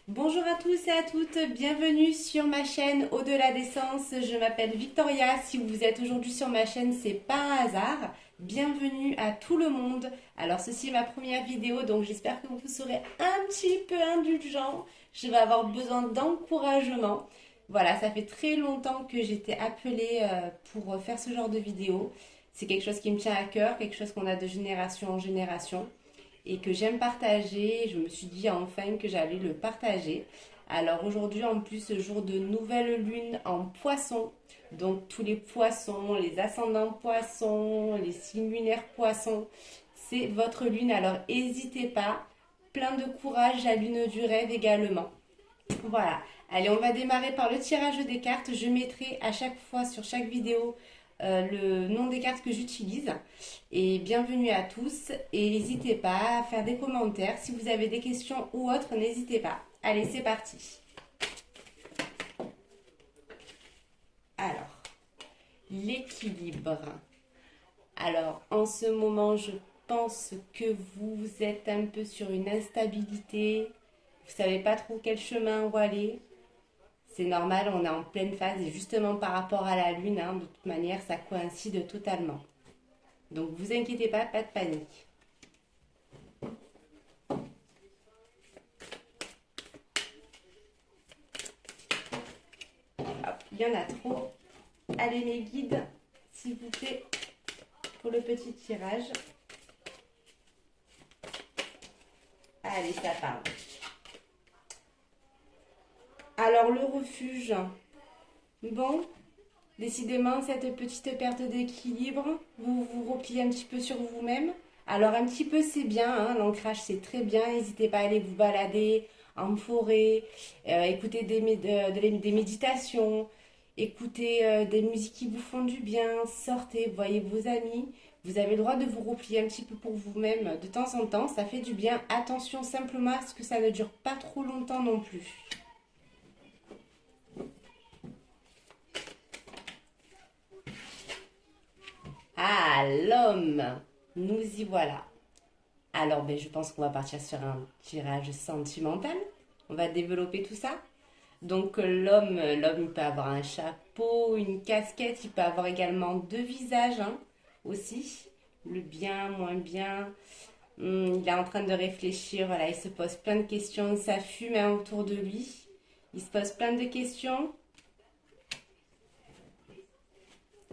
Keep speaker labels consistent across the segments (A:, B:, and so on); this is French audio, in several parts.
A: Bonjour à tous et à toutes, bienvenue sur ma chaîne Au-delà des sens. Je m'appelle Victoria. Si vous êtes aujourd'hui sur ma chaîne, c'est pas un hasard. Bienvenue à tout le monde. Alors, ceci est ma première vidéo, donc j'espère que vous serez un petit peu indulgents. Je vais avoir besoin d'encouragement. Voilà, ça fait très longtemps que j'étais appelée pour faire ce genre de vidéo. C'est quelque chose qui me tient à cœur, quelque chose qu'on a de génération en génération et que j'aime partager. Je me suis dit enfin que j'allais le partager. Alors aujourd'hui, en plus, jour de nouvelle lune en poisson. Donc tous les poissons, les ascendants poissons, les signes lunaires poissons, c'est votre lune. Alors n'hésitez pas. Plein de courage à lune du rêve également. Voilà. Allez, on va démarrer par le tirage des cartes. Je mettrai à chaque fois sur chaque vidéo le nom des cartes que j'utilise. Et bienvenue à tous. Et n'hésitez pas à faire des commentaires. Si vous avez des questions ou autres, n'hésitez pas. Allez, c'est parti. Alors, l'équilibre. Alors, en ce moment, je pense que vous êtes un peu sur une instabilité. Vous savez pas trop quel chemin où aller. C'est normal, on est en pleine phase et justement par rapport à la lune, de toute manière, ça coïncide totalement. Donc vous inquiétez pas, pas de panique. Hop, il y en a trop. Allez mes guides, s'il vous plaît, pour le petit tirage. Allez, ça part. Alors le refuge. Bon, décidément, cette petite perte d'équilibre, vous vous repliez un petit peu sur vous-même. Alors un petit peu c'est bien, l'ancrage c'est très bien, n'hésitez pas à aller vous balader en forêt, écouter des méditations, écouter des musiques qui vous font du bien, sortez, voyez vos amis. Vous avez le droit de vous replier un petit peu pour vous-même de temps en temps, ça fait du bien. Attention simplement à ce que ça ne dure pas trop longtemps non plus. Ah, l'homme, nous y voilà. Alors, je pense qu'on va partir sur un tirage sentimental. On va développer tout ça. Donc, l'homme, il peut avoir un chapeau, une casquette, il peut avoir également deux visages aussi. Le bien, moins bien. Il est en train de réfléchir, voilà, il se pose plein de questions, ça fume autour de lui. Il se pose plein de questions.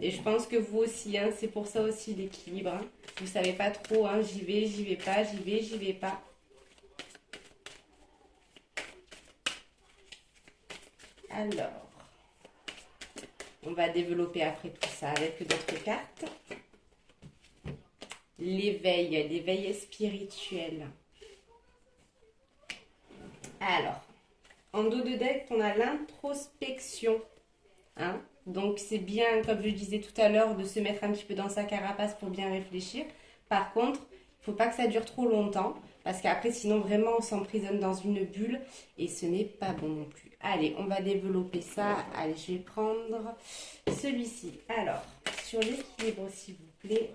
A: Et je pense que vous aussi, c'est pour ça aussi l'équilibre. Vous savez pas trop, j'y vais pas, j'y vais pas. Alors, on va développer après tout ça avec d'autres cartes. L'éveil spirituel. Alors, en dos de deck, on a l'introspection. Donc c'est bien, comme je disais tout à l'heure, de se mettre un petit peu dans sa carapace pour bien réfléchir. Par contre, il ne faut pas que ça dure trop longtemps, parce qu'après, sinon, vraiment, on s'emprisonne dans une bulle, et ce n'est pas bon non plus. Allez, on va développer ça. Allez, je vais prendre celui-ci. Alors, sur l'équilibre, s'il vous plaît,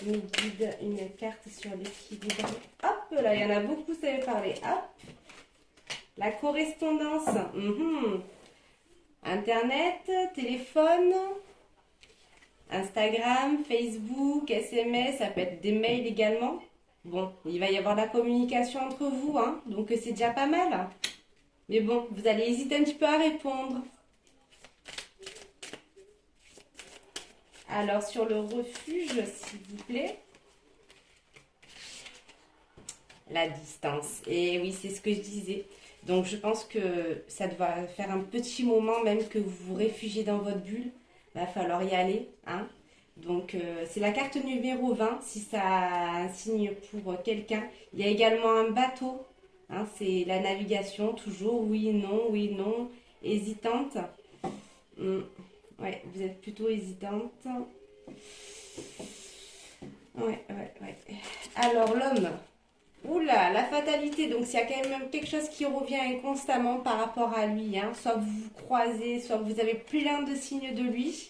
A: nous guide une carte sur l'équilibre. Hop, là, il y en a beaucoup, ça va parler. Hop, la correspondance. Internet, téléphone, Instagram, Facebook, SMS, ça peut être des mails également. Bon, il va y avoir la communication entre vous, donc c'est déjà pas mal. Mais bon, vous allez hésiter un petit peu à répondre. Alors, sur le refuge, s'il vous plaît. La distance. Et oui, c'est ce que je disais. Donc je pense que ça doit faire un petit moment même que vous vous réfugiez dans votre bulle. Il va falloir y aller. Donc c'est la carte numéro 20 si ça a un signe pour quelqu'un. Il y a également un bateau. C'est la navigation, toujours oui, non, hésitante. Ouais, vous êtes plutôt hésitante. Ouais. Alors l'homme. Oula, la fatalité, donc s'il y a quand même quelque chose qui revient constamment par rapport à lui, soit vous vous croisez, soit vous avez plein de signes de lui.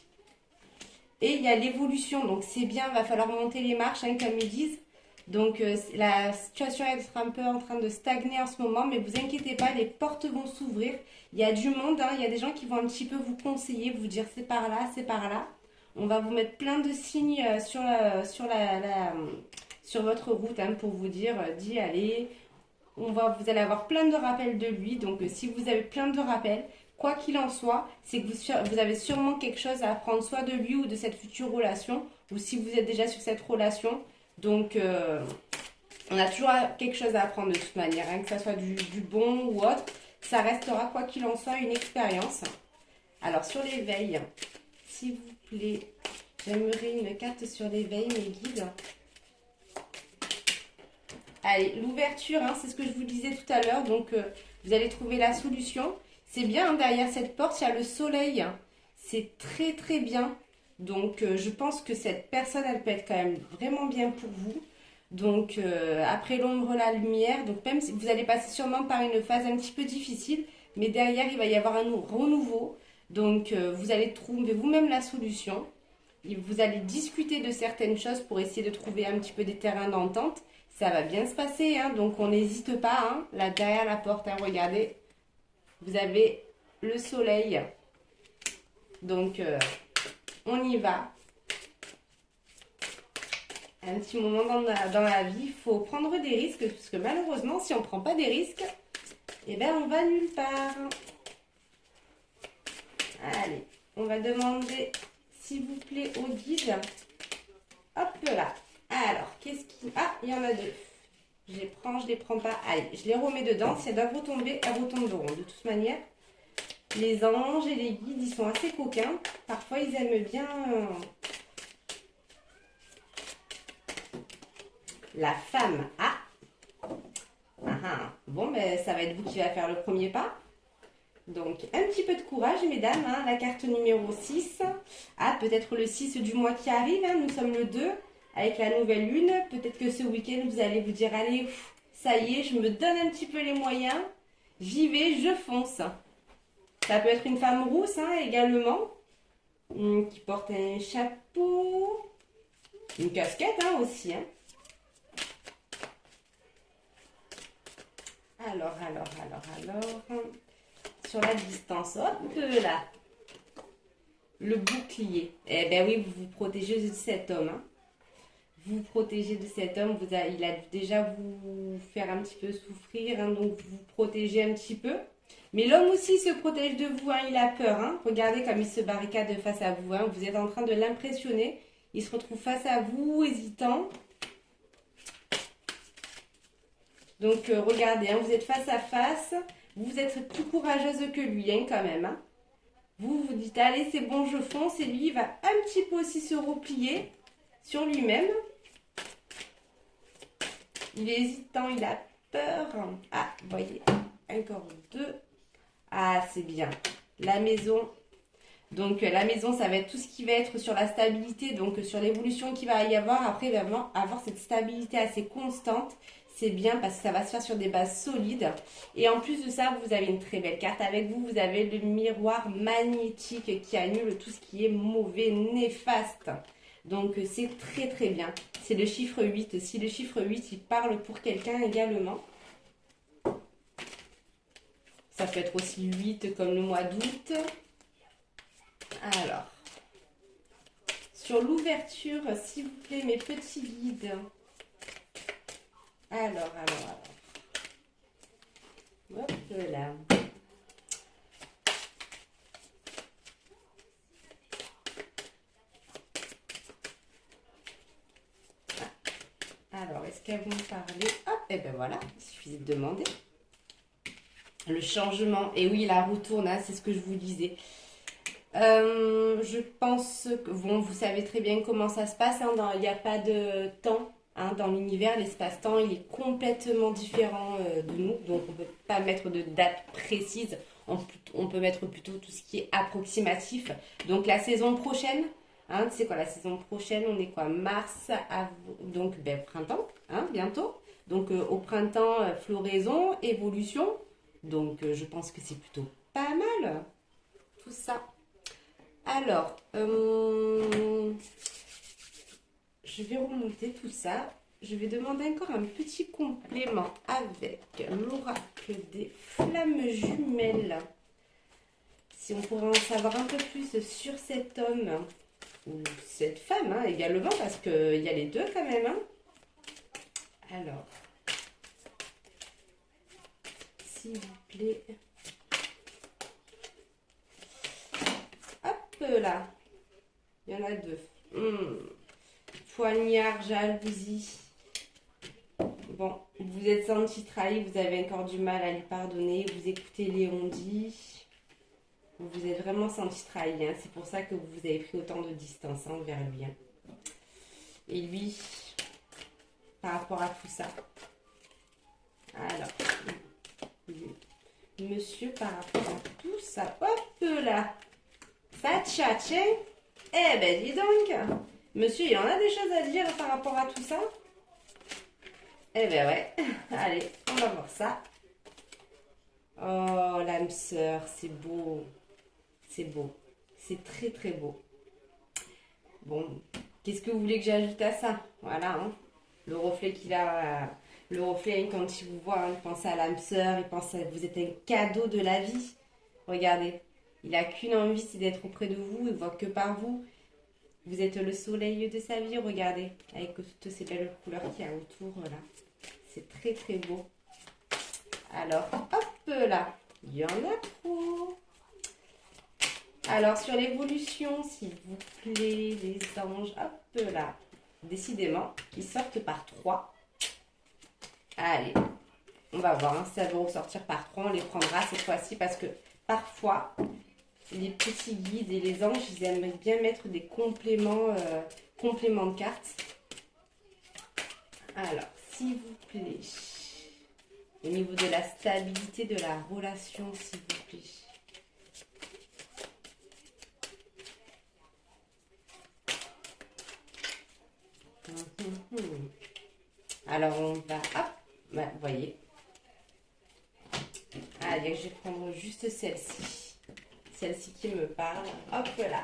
A: Et il y a l'évolution, donc c'est bien, il va falloir monter les marches, comme ils disent. Donc la situation est un peu en train de stagner en ce moment, mais vous inquiétez pas, les portes vont s'ouvrir. Il y a du monde, hein, il y a des gens qui vont un petit peu vous conseiller, vous dire c'est par là, c'est par là. On va vous mettre plein de signes sur votre route, hein, pour vous dire d'y aller. Vous allez avoir plein de rappels de lui. Donc, si vous avez plein de rappels, quoi qu'il en soit, c'est que vous avez sûrement quelque chose à apprendre, soit de lui ou de cette future relation, ou si vous êtes déjà sur cette relation. Donc, on a toujours quelque chose à apprendre de toute manière, hein, que ça soit du bon ou autre. Ça restera, quoi qu'il en soit, une expérience. Alors, sur l'éveil, s'il vous plaît, j'aimerais une carte sur l'éveil, mes guides. Allez, l'ouverture, hein, c'est ce que je vous disais tout à l'heure. Donc, vous allez trouver la solution. C'est bien, hein, derrière cette porte, il y a le soleil. C'est très, très bien. Donc, je pense que cette personne, elle peut être quand même vraiment bien pour vous. Donc, après l'ombre, la lumière. Donc, même si vous allez passer sûrement par une phase un petit peu difficile, mais derrière, il va y avoir un renouveau. Donc, vous allez trouver vous-même la solution. Vous allez discuter de certaines choses pour essayer de trouver un petit peu des terrains d'entente. Ça va bien se passer, hein, donc on n'hésite pas, hein, là derrière la porte, hein, regardez, vous avez le soleil. Donc, on y va. Un petit moment dans la vie, il faut prendre des risques, parce que malheureusement, si on ne prend pas des risques, eh ben, on va nulle part. Allez, on va demander, s'il vous plaît, au guide. Hop là. Alors, qu'est-ce qui... Ah, il y en a deux. Je les prends pas. Allez, je les remets dedans. Si elles doivent retomber, elles retomberont. De toute manière, les anges et les guides, ils sont assez coquins. Parfois, ils aiment bien la femme. Ah, bon, ben, ça va être vous qui va faire le premier pas. Donc, un petit peu de courage, mesdames. Hein, la carte numéro 6. Ah, peut-être le 6 du mois qui arrive. Hein, nous sommes le 2. Avec la nouvelle lune, peut-être que ce week-end, vous allez vous dire, allez, ça y est, je me donne un petit peu les moyens, j'y vais, je fonce. Ça peut être une femme rousse, hein, également, qui porte un chapeau, une casquette, hein, aussi. Hein. Alors, sur la distance, hop là, le bouclier. Eh ben oui, vous vous protégez de cet homme, hein. Vous protégez de cet homme, il a dû déjà vous faire un petit peu souffrir, hein, donc vous protégez un petit peu. Mais l'homme aussi se protège de vous, hein, il a peur. Hein. Regardez comme il se barricade face à vous. Hein. Vous êtes en train de l'impressionner. Il se retrouve face à vous, hésitant. Donc regardez, hein, vous êtes face à face. Vous êtes plus courageuse que lui, hein, quand même. Hein. Vous vous dites, allez, c'est bon, je fonce. Et lui, il va un petit peu aussi se replier sur lui-même. Il est hésitant, il a peur. Ah, vous voyez, encore deux. Ah, c'est bien. La maison. Donc, la maison, ça va être tout ce qui va être sur la stabilité, donc sur l'évolution qu'il va y avoir. Après, il va avoir cette stabilité assez constante. C'est bien parce que ça va se faire sur des bases solides. Et en plus de ça, vous avez une très belle carte avec vous. Vous avez le miroir magnétique qui annule tout ce qui est mauvais, néfaste. Donc, c'est très très bien. C'est le chiffre 8. Si le chiffre 8, il parle pour quelqu'un également. Ça peut être aussi 8 comme le mois d'août. Alors, sur l'ouverture, s'il vous plaît, mes petits guides. Alors. Hop là. Alors, est-ce qu'elles vont me parler? Hop, et ben voilà, il suffit de demander. Le changement, et oui, la roue tourne, hein, c'est ce que je vous disais. Je pense que, bon, vous savez très bien comment ça se passe, hein, il n'y a pas de temps, hein, dans l'univers, l'espace-temps, il est complètement différent de nous, donc on ne peut pas mettre de date précise, on peut mettre plutôt tout ce qui est approximatif. Donc la saison prochaine, hein, c'est quoi la saison prochaine? On est quoi? Mars, donc ben, printemps, hein, bientôt. Donc au printemps, floraison, évolution. Donc je pense que c'est plutôt pas mal, tout ça. Alors, je vais remonter tout ça. je vais demander encore un petit complément avec l'oracle des flammes jumelles. Si on pourrait en savoir un peu plus sur cet homme ou cette femme hein, également, parce qu'il y a les deux quand même. Hein. Alors, s'il vous plaît. Hop là. Il y en a deux. Poignard, jalousie. Bon, vous êtes senti trahi, vous avez encore du mal à lui pardonner, vous écoutez Léon dit. Vous vous êtes vraiment senti trahi, hein. C'est pour ça que vous avez pris autant de distance hein, vers lui. Hein. Et lui, par rapport à tout ça. Alors, monsieur, par rapport à tout ça, hop là, ça tchatche, hein. Eh ben dis donc, monsieur, il en a des choses à dire par rapport à tout ça. Eh ben ouais, allez, on va voir ça. Oh, l'âme sœur, c'est beau. C'est beau. C'est très très beau. Bon, qu'est-ce que vous voulez que j'ajoute à ça? Voilà, hein. Le reflet qu'il a, le reflet, quand il vous voit, hein, il pense à l'âme sœur, il pense à vous êtes un cadeau de la vie. Regardez, il n'a qu'une envie, c'est d'être auprès de vous, il ne voit que par vous. Vous êtes le soleil de sa vie, regardez, avec toutes ces belles couleurs qu'il y a autour, là. C'est très très beau. Alors, hop là, il y en a trop. Alors, sur l'évolution, s'il vous plaît, les anges, hop là. Décidément, ils sortent par 3. Allez, on va voir hein, si ça va ressortir par 3. On les prendra cette fois-ci parce que parfois, les petits guides et les anges, ils aiment bien mettre des compléments de cartes. Alors, s'il vous plaît, au niveau de la stabilité de la relation, s'il vous plaît. Alors, on va... Hop, bah, vous voyez. Allez, je vais prendre juste celle-ci. Celle-ci qui me parle. Hop là.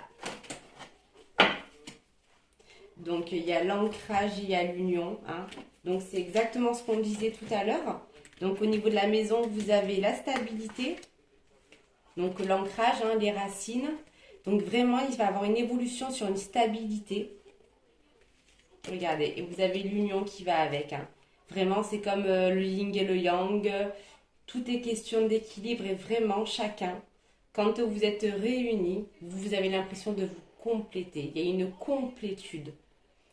A: Donc, il y a l'ancrage, il y a l'union. Hein. Donc, c'est exactement ce qu'on disait tout à l'heure. Donc, au niveau de la maison, vous avez la stabilité. Donc, l'ancrage, hein, les racines. Donc, vraiment, il va avoir une évolution sur une stabilité. Regardez, et vous avez l'union qui va avec. Hein. Vraiment, c'est comme le yin et le yang. Tout est question d'équilibre et vraiment, chacun, quand vous êtes réunis, vous avez l'impression de vous compléter. Il y a une complétude.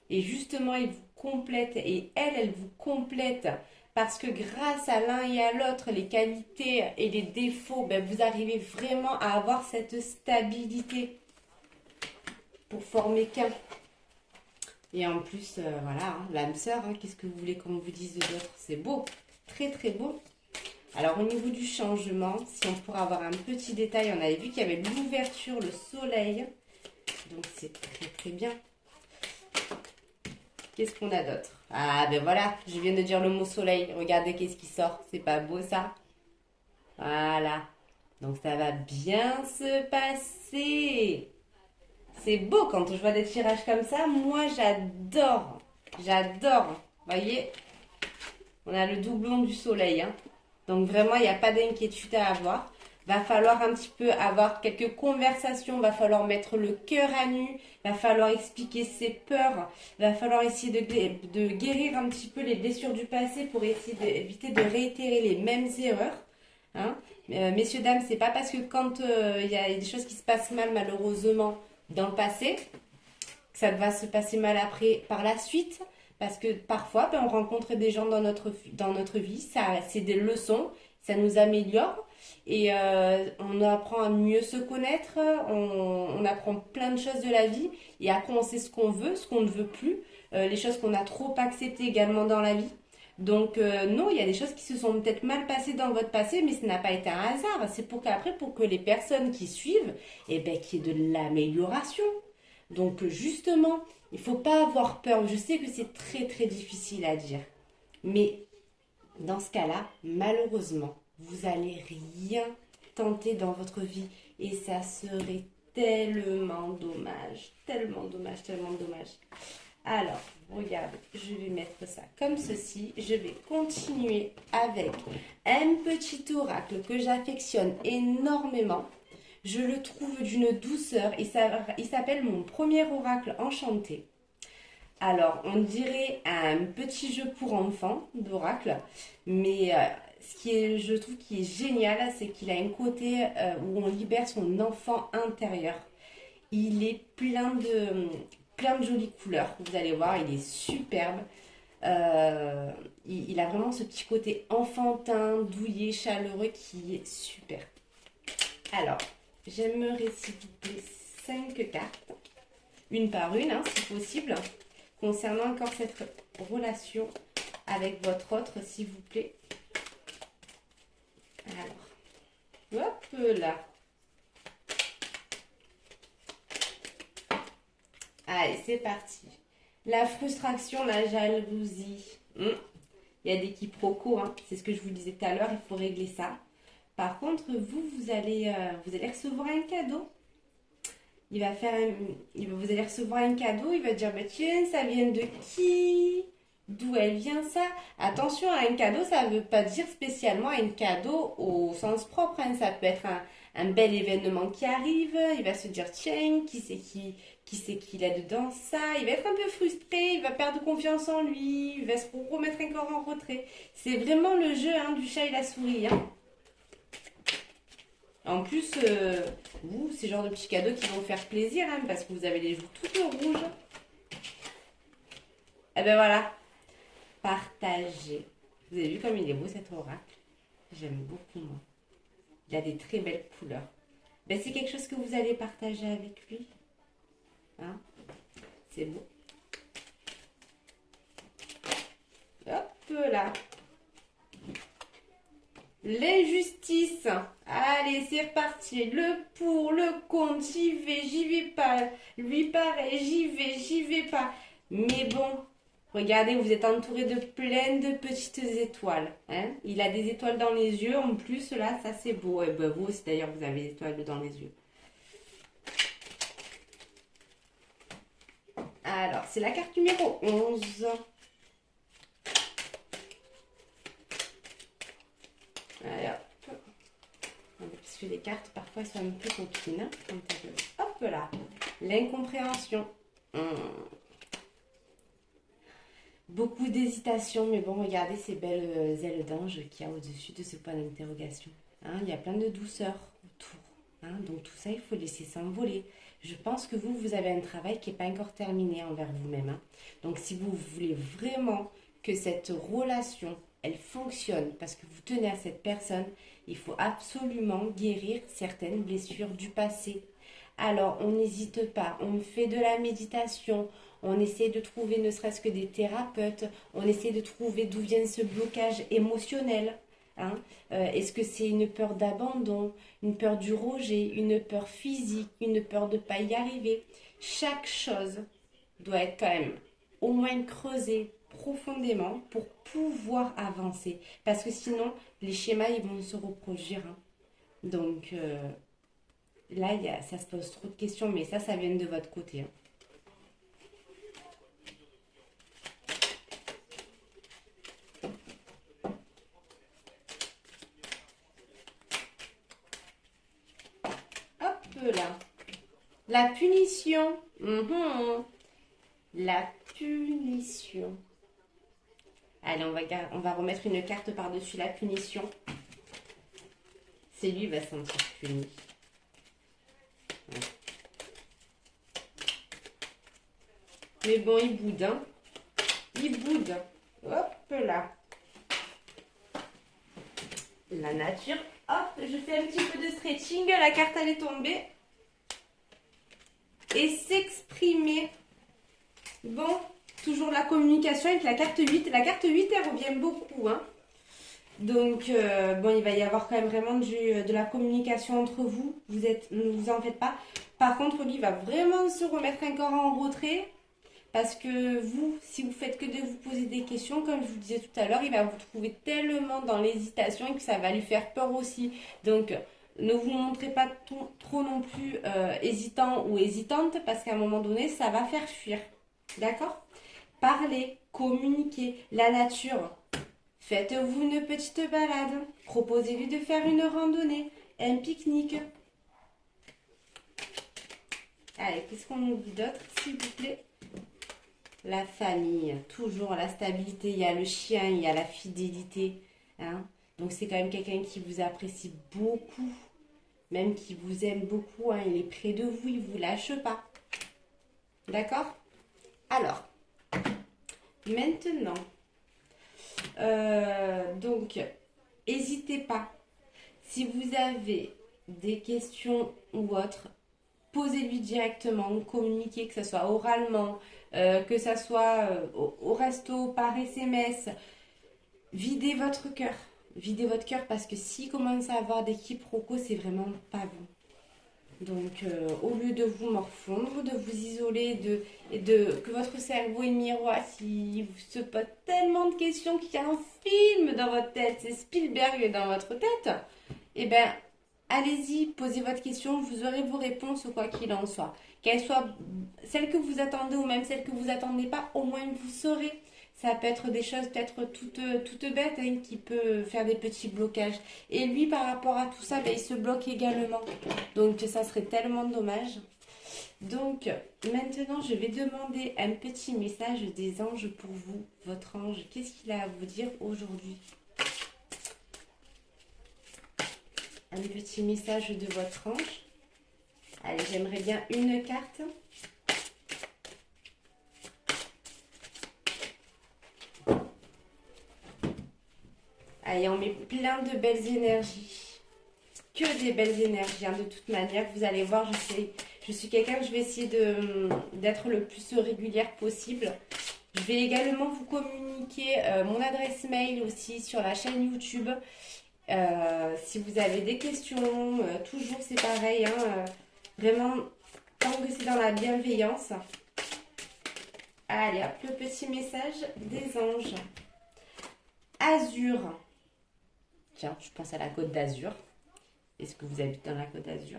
A: Et justement, il vous complète et elle vous complète parce que grâce à l'un et à l'autre, les qualités et les défauts, ben, vous arrivez vraiment à avoir cette stabilité pour former qu'un. Et en plus, voilà, hein, l'âme sœur, hein, qu'est-ce que vous voulez qu'on vous dise d'autre? C'est beau, très très beau. Alors au niveau du changement, si on pourrait avoir un petit détail, on avait vu qu'il y avait l'ouverture, le soleil. Donc c'est très très bien. Qu'est-ce qu'on a d'autre? Ah ben voilà, je viens de dire le mot soleil. Regardez qu'est-ce qui sort. C'est pas beau ça? Voilà. Donc ça va bien se passer. C'est beau quand je vois des tirages comme ça. Moi j'adore. J'adore. Voyez? On a le doublon du soleil. Hein. Donc vraiment il n'y a pas d'inquiétude à avoir. Va falloir un petit peu avoir quelques conversations, va falloir mettre le cœur à nu, va falloir expliquer ses peurs, va falloir essayer de guérir un petit peu les blessures du passé pour essayer d'éviter de réitérer les mêmes erreurs. Hein. Messieurs, dames, c'est pas parce que quand il y a des choses qui se passent mal malheureusement dans le passé, que ça va se passer mal après par la suite. Parce que parfois, ben, on rencontre des gens dans notre vie, c'est des leçons, ça nous améliore. Et on apprend à mieux se connaître, on apprend plein de choses de la vie et après on sait ce qu'on veut, ce qu'on ne veut plus, les choses qu'on a trop acceptées également dans la vie. Donc non, il y a des choses qui se sont peut-être mal passées dans votre passé, mais ce n'a pas été un hasard. C'est pour qu'après, pour que les personnes qui suivent, eh ben, qu'il y ait de l'amélioration. Donc justement, il ne faut pas avoir peur. Je sais que c'est très très difficile à dire, mais dans ce cas-là, malheureusement, vous n'allez rien tenter dans votre vie et ça serait tellement dommage, tellement dommage, tellement dommage. Alors, regardez, je vais mettre ça comme ceci. Je vais continuer avec un petit oracle que j'affectionne énormément. Je le trouve d'une douceur et il s'appelle mon premier oracle enchanté. Alors, on dirait un petit jeu pour enfants d'oracle, mais ce qui est, je trouve qui est génial, c'est qu'il a un côté où on libère son enfant intérieur. Il est plein de jolies couleurs. Vous allez voir, il est superbe. Il a vraiment ce petit côté enfantin, douillet, chaleureux qui est super. Alors, j'aimerais s'il vous plaît 5 cartes, une par une hein, si possible, concernant encore cette relation avec votre autre s'il vous plaît. Alors, hop là. Allez, c'est parti. La frustration, la jalousie. Il y a des quiproquos, hein. C'est ce que je vous disais tout à l'heure, il faut régler ça. Par contre, vous allez recevoir un cadeau. Vous allez recevoir un cadeau, il va dire, bah, tiens, ça vient de qui? D'où elle vient ça? Attention, un cadeau, ça ne veut pas dire spécialement un cadeau au sens propre, hein. Ça peut être un bel événement qui arrive, il va se dire, tiens, qui c'est qui là-dedans? Ça, il va être un peu frustré, il va perdre confiance en lui, il va se remettre encore en retrait. C'est vraiment le jeu hein, du chat et la souris, hein. En plus, c'est le genre de petits cadeaux qui vont vous faire plaisir, hein, parce que vous avez les joues toutes rouges. Et ben voilà, partagez. Vous avez vu comme il est beau cet oracle? J'aime beaucoup moi. Il a des très belles couleurs. Ben, c'est quelque chose que vous allez partager avec lui. Hein? C'est beau. Hop là. L'injustice. Allez, c'est reparti. Le pour, le contre, j'y vais pas. Lui pareil, j'y vais pas. Mais bon, regardez, vous êtes entouré de plein de petites étoiles. Hein? Il a des étoiles dans les yeux. En plus, là, ça c'est beau. Et ben, vous aussi, d'ailleurs, vous avez des étoiles dans les yeux. Alors, c'est la carte numéro 11. Alors, parce que les cartes, parfois, sont un peu coquines. Hop là, l'incompréhension. Beaucoup d'hésitation, mais bon, regardez ces belles ailes d'ange qu'il y a au-dessus de ce point d'interrogation. Hein, il y a plein de douceur autour. Hein, donc tout ça, il faut laisser s'envoler. Je pense que vous avez un travail qui n'est pas encore terminé envers vous-même. Hein. Donc si vous voulez vraiment que cette relation, elle fonctionne parce que vous tenez à cette personne, il faut absolument guérir certaines blessures du passé. Alors, on n'hésite pas, on fait de la méditation, on essaie de trouver ne serait-ce que des thérapeutes, on essaie de trouver d'où vient ce blocage émotionnel. Hein. Est-ce que c'est une peur d'abandon, une peur du rejet, une peur physique, une peur de ne pas y arriver? Chaque chose doit être quand même au moins creusée profondément pour pouvoir avancer. Parce que sinon, les schémas, ils vont se reproduire. Hein. Donc, là, ça se pose trop de questions, mais ça vient de votre côté. Hein. Là. La punition. La punition. Allez, on va remettre une carte par-dessus la punition. C'est lui qui va se sentir puni. Mais bon, il boude. Hein. Il boude. Hop là. La nature. Hop, je fais un petit peu de stretching. La carte, elle est tombée. Et s'exprimer. Bon, toujours la communication avec la carte 8. La carte 8, elle revient beaucoup. Hein. Donc, bon, il va y avoir quand même vraiment de la communication entre vous. Ne vous en faites pas. Par contre, lui, il va vraiment se remettre encore en retrait. Parce que vous, si vous faites que de vous poser des questions, comme je vous disais tout à l'heure, il va vous trouver tellement dans l'hésitation et que ça va lui faire peur aussi. Donc, ne vous montrez pas trop non plus hésitant ou hésitante parce qu'à un moment donné, ça va faire fuir. D'accord ? Parlez, communiquez. La nature. Faites-vous une petite balade. Proposez-lui de faire une randonnée, un pique-nique. Allez, qu'est-ce qu'on nous dit d'autre, s'il vous plaît? La famille, toujours la stabilité. Il y a le chien, il y a la fidélité. Hein. Donc c'est quand même quelqu'un qui vous apprécie beaucoup, même qui vous aime beaucoup. Hein. Il est près de vous, il ne vous lâche pas. D'accord? Alors, maintenant, donc, n'hésitez pas. Si vous avez des questions ou autres, posez-lui directement, communiquez, que ce soit oralement, que ce soit au resto, par SMS. Videz votre cœur. Videz votre cœur parce que s'il commence à avoir des quiproquos, c'est vraiment pas vous. Donc, au lieu de vous morfondre, de vous isoler, que votre cerveau est miroir, qui se pose tellement de questions qu'il y a un film dans votre tête, c'est Spielberg dans votre tête, eh bien, allez-y, posez votre question, vous aurez vos réponses quoi qu'il en soit. Qu'elles soient celles que vous attendez ou même celles que vous attendez pas, au moins vous saurez. Ça peut être des choses peut-être toutes bêtes hein, qui peut faire des petits blocages. Et lui, par rapport à tout ça, ben, il se bloque également. Donc ça serait tellement dommage. Donc maintenant, je vais demander un petit message des anges pour vous. Votre ange, qu'est-ce qu'il a à vous dire aujourd'hui? Un petit message de votre ange. Allez, j'aimerais bien une carte. Allez, on met plein de belles énergies. Que des belles énergies, hein, de toute manière. Vous allez voir, je suis quelqu'un que je vais essayer d'être le plus régulière possible. Je vais également vous communiquer mon adresse mail aussi sur la chaîne YouTube. Si vous avez des questions, toujours c'est pareil. Hein, vraiment, tant que c'est dans la bienveillance. Allez, hop, le petit message des anges. Azur. Tiens, je pense à la Côte d'Azur. Est-ce que vous habitez dans la Côte d'Azur?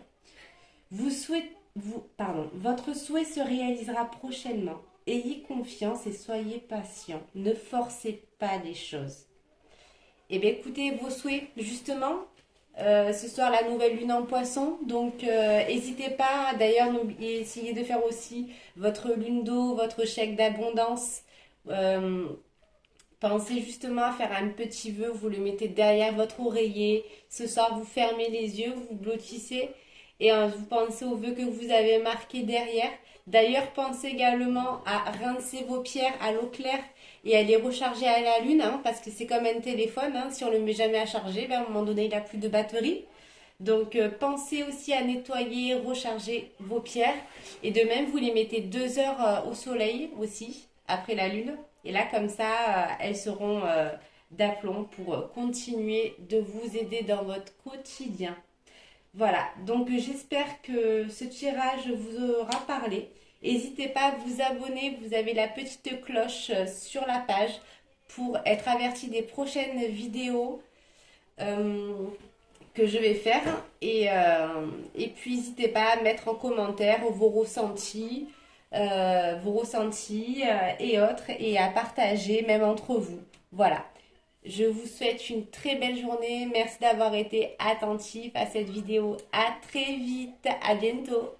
A: Votre souhait se réalisera prochainement. Ayez confiance et soyez patient. Ne forcez pas les choses. Eh bien, écoutez vos souhaits, justement. Ce soir, la nouvelle lune en poisson. Donc, n'hésitez pas. D'ailleurs, essayez de faire aussi votre lune d'eau, votre chèque d'abondance. Pensez justement à faire un petit vœu, vous le mettez derrière votre oreiller. Ce soir, vous fermez les yeux, vous blottissez et vous pensez au vœu que vous avez marqué derrière. D'ailleurs, pensez également à rincer vos pierres à l'eau claire et à les recharger à la lune, hein, parce que c'est comme un téléphone, hein, si on ne le met jamais à charger, ben, à un moment donné, il n'a plus de batterie. Donc, pensez aussi à nettoyer, recharger vos pierres. Et de même, vous les mettez 2 heures au soleil aussi, après la lune. Et là, comme ça, elles seront d'aplomb pour continuer de vous aider dans votre quotidien. Voilà, donc j'espère que ce tirage vous aura parlé. N'hésitez pas à vous abonner, vous avez la petite cloche sur la page pour être averti des prochaines vidéos que je vais faire. Et puis n'hésitez pas à mettre en commentaire vos ressentis et autres, et à partager même entre vous. Voilà. Je vous souhaite une très belle journée. Merci d'avoir été attentif à cette vidéo. À très vite. À bientôt.